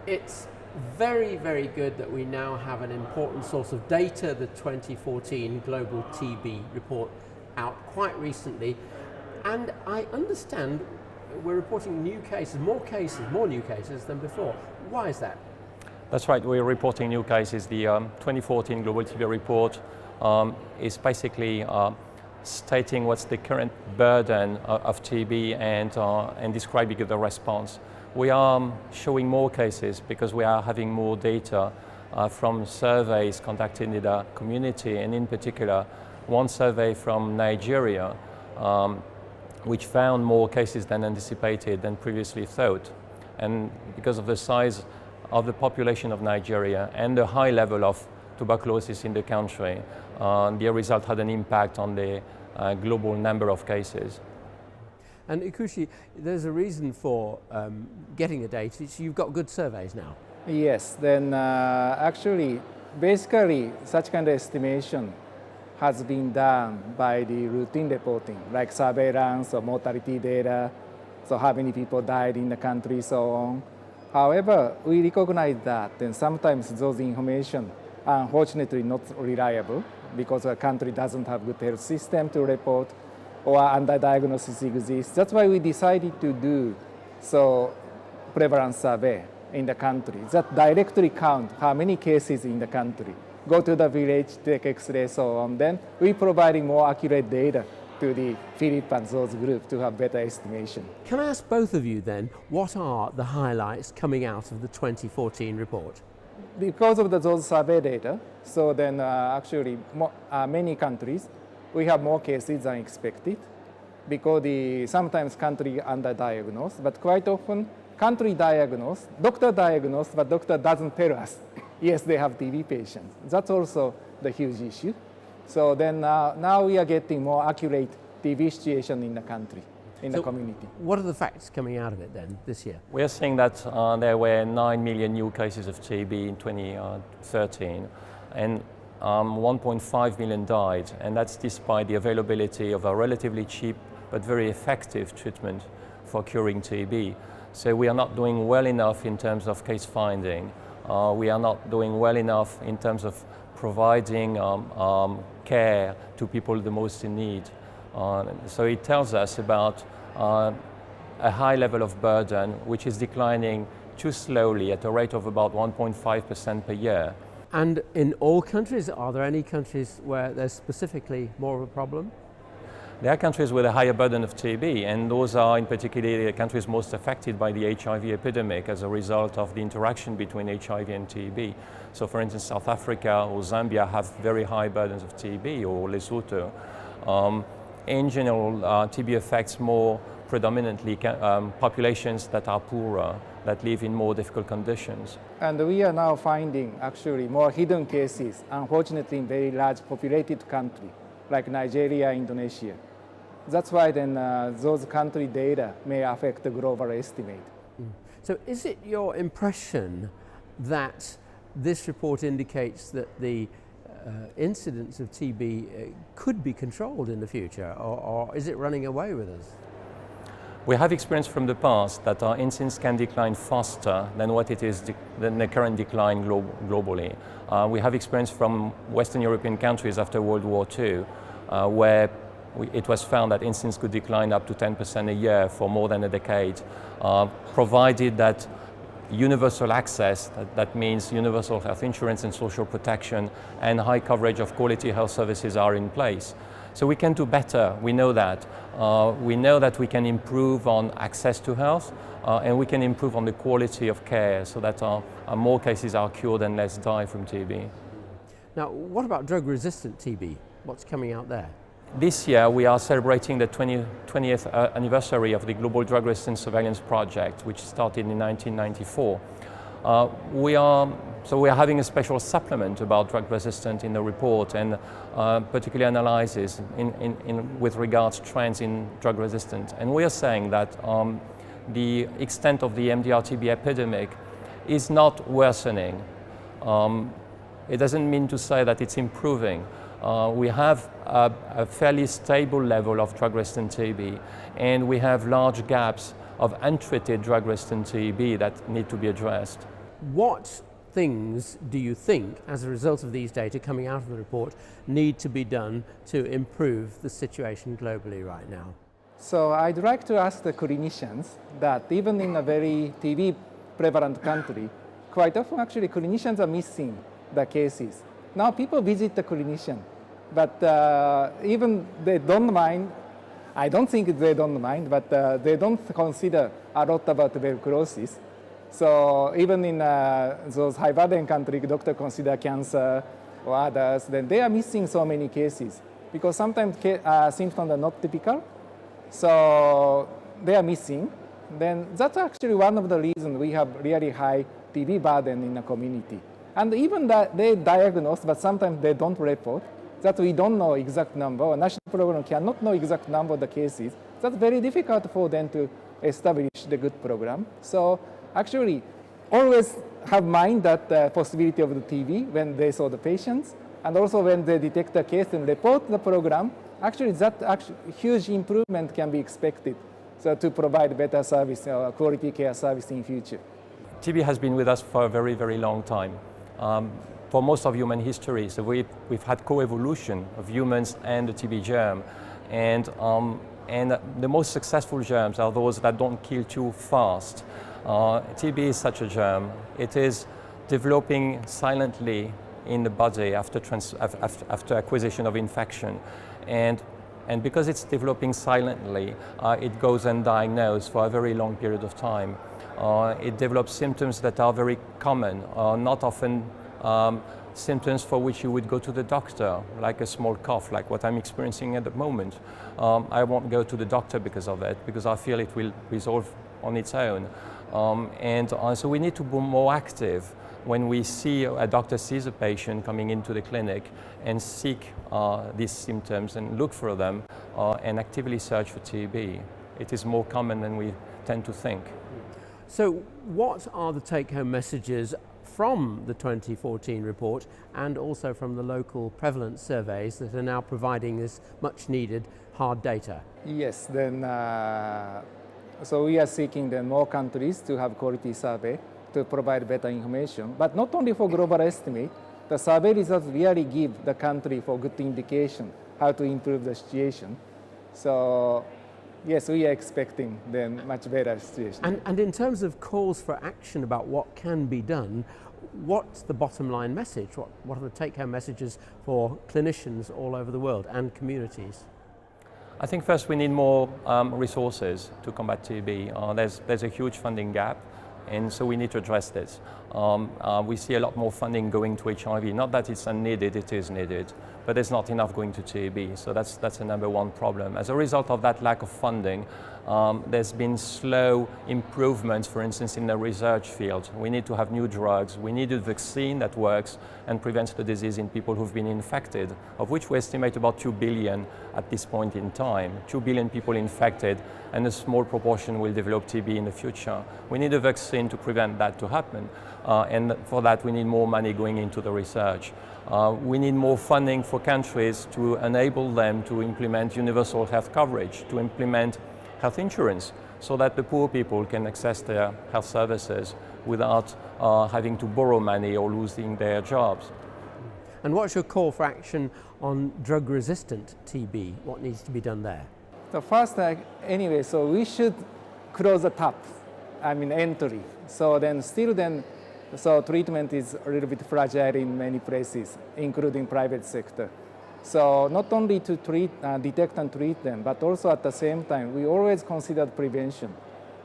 it's very, very good that we now have an important source of data, the 2014 Global TB report, out quite recently. And I understand we're reporting new cases, more new cases than before. Why is that? That's right, we're reporting new cases. The 2014 Global TB report is basically stating what's the current burden of TB and describing the response. We are showing more cases because we are having more data from surveys conducted in the community, and in particular one survey from Nigeria which found more cases than anticipated than previously thought. And because of the size of the population of Nigeria and the high level of tuberculosis in the country, the result had an impact on the global number of cases. And Ikushi, there's a reason for getting the data. So you've got good surveys now. Yes, then actually, basically, such kind of estimation has been done by the routine reporting, like surveillance or mortality data, so how many people died in the country, so on. However, we recognize that, and sometimes those information are unfortunately not reliable because a country doesn't have good health system to report, or underdiagnosis exists. That's why we decided to do prevalence survey in the country that directly count how many cases in the country. Go to the village, take X-ray, so on. Then we providing more accurate data to the Philippe and those groups to have better estimation. Can I ask both of you then, what are the highlights coming out of the 2014 report? Because of those survey data, so then actually many countries, we have more cases than expected because sometimes country underdiagnosed, but quite often country diagnosed, doctor diagnosed, but doctor doesn't tell us, yes, they have TB patients. That's also the huge issue. So then now we are getting more accurate TB situation in the country, in the community. What are the facts coming out of it then this year? We are seeing that there were 9 million new cases of TB in 2013, and 1.5 million died, and that's despite the availability of a relatively cheap but very effective treatment for curing TB. So we are not doing well enough in terms of case finding. We are not doing well enough in terms of providing care to people the most in need. So it tells us about a high level of burden which is declining too slowly at a rate of about 1.5% per year. And in all countries, are there any countries where there's specifically more of a problem? There are countries with a higher burden of TB, and those are in particular the countries most affected by the HIV epidemic as a result of the interaction between HIV and TB. So for instance, South Africa or Zambia have very high burdens of TB, or Lesotho. In general, TB affects more predominantly populations that are poorer, that live in more difficult conditions. And we are now finding actually more hidden cases, unfortunately in very large populated countries like Nigeria, Indonesia. That's why then those country data may affect the global estimate. So is it your impression that this report indicates that the incidence of TB could be controlled in the future, or is it running away with us? We have experience from the past that our incidence can decline faster than what it is than the current decline globally. We have experience from Western European countries after World War II, where it was found that incidence could decline up to 10% a year for more than a decade, provided that universal access, that means universal health insurance and social protection, and high coverage of quality health services are in place. So we can do better, we know that. We know that we can improve on access to health, and we can improve on the quality of care so that more cases are cured and less die from TB. Now, what about drug-resistant TB? What's coming out there? This year we are celebrating the 20th anniversary of the Global Drug Resistance Surveillance Project, which started in 1994. We are having a special supplement about drug resistance in the report, and particularly analysis with regards to trends in drug resistance. And we are saying that the extent of the MDR-TB epidemic is not worsening. It doesn't mean to say that it's improving. We have a fairly stable level of drug-resistant TB, and we have large gaps of untreated drug-resistant TB that need to be addressed. what things do you think, as a result of these data coming out of the report, need to be done to improve the situation globally right now? So I'd like to ask the clinicians that even in a very TB prevalent country, quite often actually clinicians are missing the cases. Now people visit the clinician, but even they don't mind. I don't think they don't mind, but they don't consider a lot about tuberculosis. So even in those high burden countries, doctors consider cancer or others, then they are missing so many cases because sometimes symptoms are not typical. So they are missing. Then that's actually one of the reasons we have really high TB burden in the community. And even that they diagnose, but sometimes they don't report, that we don't know exact number, or national program cannot know exact number of the cases. That's very difficult for them to establish the good program. So actually, always have in mind that possibility of the TB when they saw the patients, and also when they detect the case and report the program, actually huge improvement can be expected, so to provide better service, quality care service in future. TB has been with us for a very, very long time. For most of human history, so we've had co-evolution of humans and the TB germ, and the most successful germs are those that don't kill too fast. TB is such a germ. It is developing silently in the body after acquisition of infection, and because it's developing silently, it goes undiagnosed for a very long period of time. It develops symptoms that are very common, not often symptoms for which you would go to the doctor, like a small cough, like what I'm experiencing at the moment. I won't go to the doctor because of it, because I feel it will resolve on its own. So we need to be more active when we see a doctor sees a patient coming into the clinic and seek these symptoms and look for them and actively search for TB. It is more common than we tend to think. So what are the take-home messages from the 2014 report and also from the local prevalence surveys that are now providing this much needed hard data? Yes, then so we are seeking then more countries to have quality survey to provide better information, but not only for global estimate, the survey results really give the country for good indication how to improve the situation. So yes, we are expecting then much better situation. And in terms of calls for action about what can be done, what's the bottom line message? What are the take-home messages for clinicians all over the world and communities? I think first we need more resources to combat TB. There's a huge funding gap, and so we need to address this. We see a lot more funding going to HIV. Not that it's unneeded, it is needed, but there's not enough going to TB, so that's a number one problem. As a result of that lack of funding, there's been slow improvements, for instance, in the research field. We need to have new drugs. We need a vaccine that works and prevents the disease in people who've been infected, of which we estimate about 2 billion at this point in time. 2 billion people infected, and a small proportion will develop TB in the future. We need a vaccine to prevent that to happen, and for that we need more money going into the research. We need more funding for countries to enable them to implement universal health coverage, to implement health insurance, so that the poor people can access their health services without having to borrow money or losing their jobs. And what's your call for action on drug-resistant TB? What needs to be done there? So first, anyway, so we should close the tap, entry. So then so treatment is a little bit fragile in many places, including private sector. So not only to detect and treat them, but also at the same time, we always consider prevention.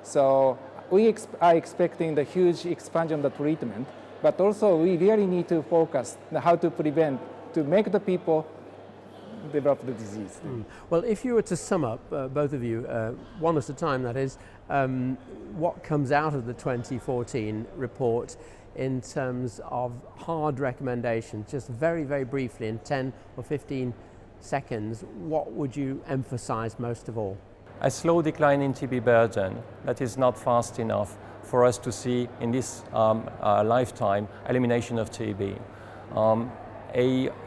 So we are expecting the huge expansion of the treatment, but also we really need to focus on how to prevent, to make the people develop the disease. Well, if you were to sum up, both of you, one at a time that is, what comes out of the 2014 report in terms of hard recommendations, just very, very briefly in 10 or 15 seconds, what would you emphasize most of all? A slow decline in TB burden that is not fast enough for us to see in this lifetime elimination of TB.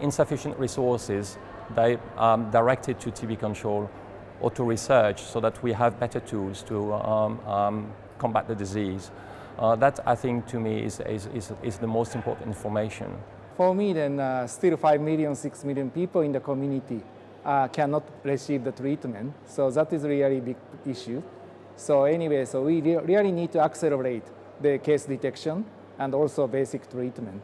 Insufficient resources directed to TB control or to research so that we have better tools to combat the disease. That, I think, to me is the most important information. For me, then still 5 million, 6 million people in the community cannot receive the treatment. So that is really a big issue. So anyway, so we really need to accelerate the case detection and also basic treatment.